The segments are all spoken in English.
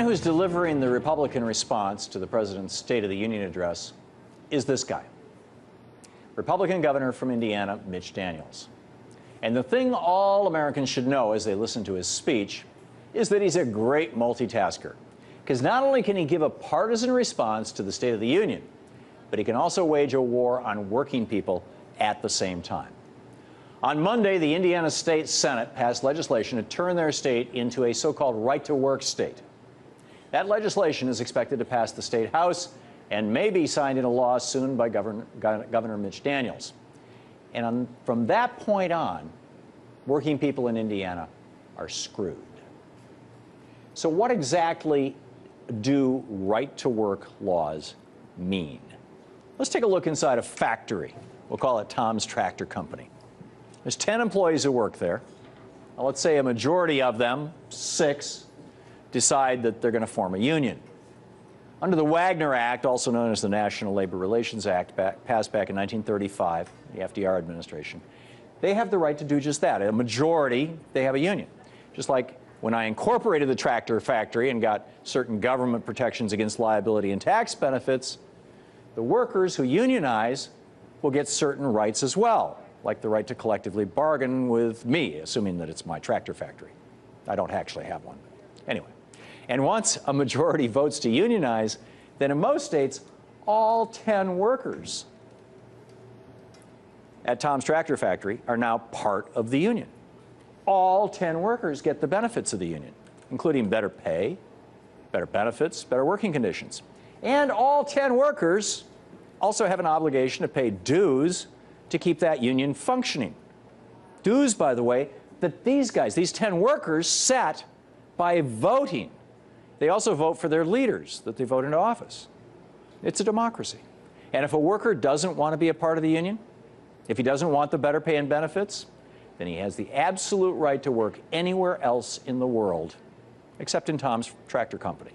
who's delivering the Republican response to the President's State of the Union address is this guy, Republican Governor from Indiana, Mitch Daniels. And the thing all Americans should know as they listen to his speech is that he's a great multitasker. Because not only can he give a partisan response to the State of the Union, but he can also wage a war on working people at the same time. On Monday, the Indiana State Senate passed legislation to turn their state into a so-called right-to-work state. That legislation is expected to pass the State House and may be signed into law soon by Governor Mitch Daniels. And from that point on, working people in Indiana are screwed. So what exactly do right-to-work laws mean? Let's take a look inside a factory. We'll call it Tom's Tractor Company. There's 10 employees who work there. Now, let's say a majority of them, 6, decide that they're going to form a union. Under the Wagner Act, also known as the National Labor Relations Act, passed back in 1935, the FDR administration, they have the right to do just that. A majority, they have a union. Just like when I incorporated the tractor factory and got certain government protections against liability and tax benefits, the workers who unionize will get certain rights as well, like the right to collectively bargain with me, assuming that it's my tractor factory. I don't actually have one. Anyway, and once a majority votes to unionize, then in most states, all 10 workers at Tom's Tractor Factory are now part of the union. All 10 workers get the benefits of the union, including better pay, better benefits, better working conditions. And all 10 workers also have an obligation to pay dues to keep that union functioning. Dues, by the way, that these guys, these 10 workers, set by voting. They also vote for their leaders that they vote into office. It's a democracy. And if a worker doesn't want to be a part of the union, if he doesn't want the better pay and benefits, then he has the absolute right to work anywhere else in the world, except in Tom's Tractor Company.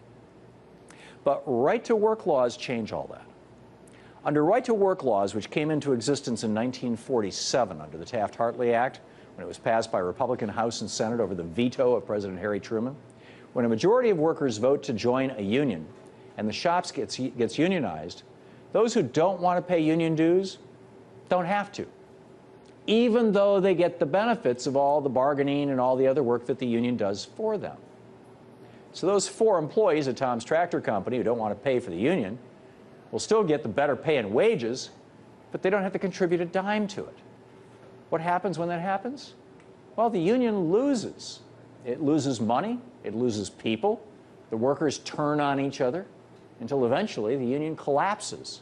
But right-to-work laws change all that. Under right-to-work laws, which came into existence in 1947 under the Taft-Hartley Act, when it was passed by Republican House and Senate over the veto of President Harry Truman, when a majority of workers vote to join a union and the shops gets unionized, those who don't want to pay union dues don't have to, even though they get the benefits of all the bargaining and all the other work that the union does for them. So those 4 employees at Tom's Tractor Company who don't want to pay for the union will still get the better pay and wages, but they don't have to contribute a dime to it. What happens when that happens? Well, the union loses. It loses money, it loses people, the workers turn on each other until eventually the union collapses.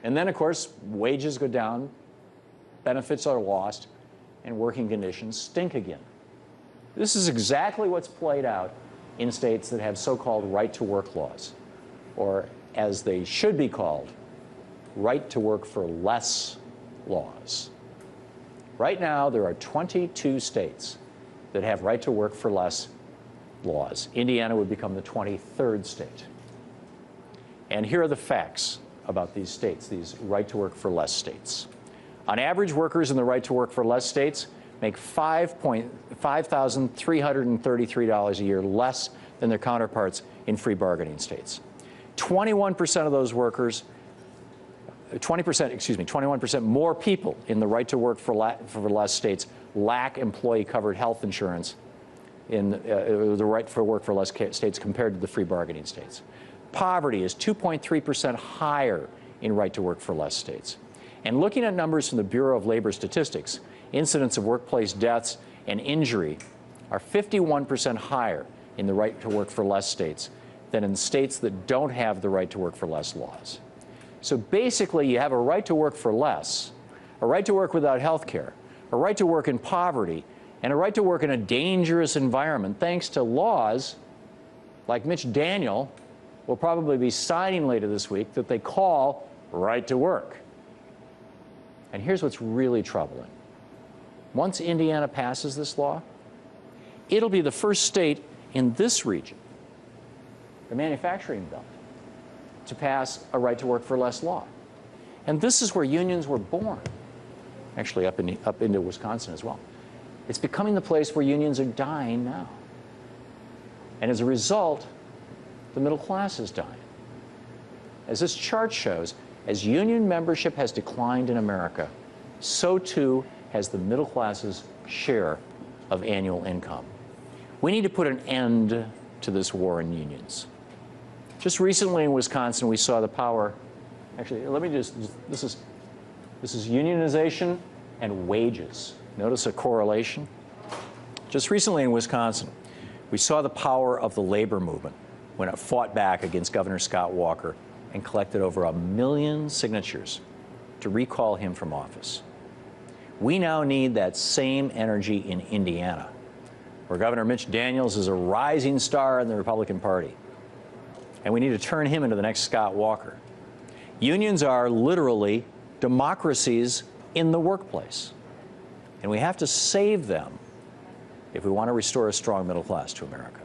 And then, of course, wages go down, benefits are lost, and working conditions stink again. This is exactly what's played out in states that have so-called right-to-work laws, or as they should be called, right-to-work-for-less laws. Right now, there are 22 states that have right-to-work-for-less laws. Indiana would become the 23rd state. And here are the facts about these states, these right-to-work-for-less states. On average, workers in the right-to-work-for-less states make $5,333 a year less than their counterparts in free bargaining states. 21% of those workers, 21% more people in the right-to-work-for-less states lack employee-covered health insurance in the right-for-work-for-less states compared to the free bargaining states. Poverty is 2.3% higher in right-to-work-for-less states. And looking at numbers from the Bureau of Labor Statistics, incidents of workplace deaths and injury are 51% higher in the right-to-work-for-less states than in states that don't have the right-to-work-for-less laws. So basically, you have a right to work for less, a right to work without health care, a right to work in poverty, and a right to work in a dangerous environment thanks to laws like Mitch Daniel will probably be signing later this week that they call right to work. And here's what's really troubling. Once Indiana passes this law, it'll be the first state in this region, the manufacturing belt, to pass a right-to-work-for-less law. And this is where unions were born, actually up into Wisconsin as well. It's becoming the place where unions are dying now. And as a result, the middle class is dying. As this chart shows, as union membership has declined in America, so too has the middle class's share of annual income. We need to put an end to this war in unions. Just recently in Wisconsin, we saw the power. Actually, let me just, this is unionization and wages. Notice a correlation. Just recently in Wisconsin, we saw the power of the labor movement when it fought back against Governor Scott Walker and collected over 1 million signatures to recall him from office. We now need that same energy in Indiana, where Governor Mitch Daniels is a rising star in the Republican Party. And we need to turn him into the next Scott Walker. Unions are literally democracies in the workplace. And we have to save them if we want to restore a strong middle class to America.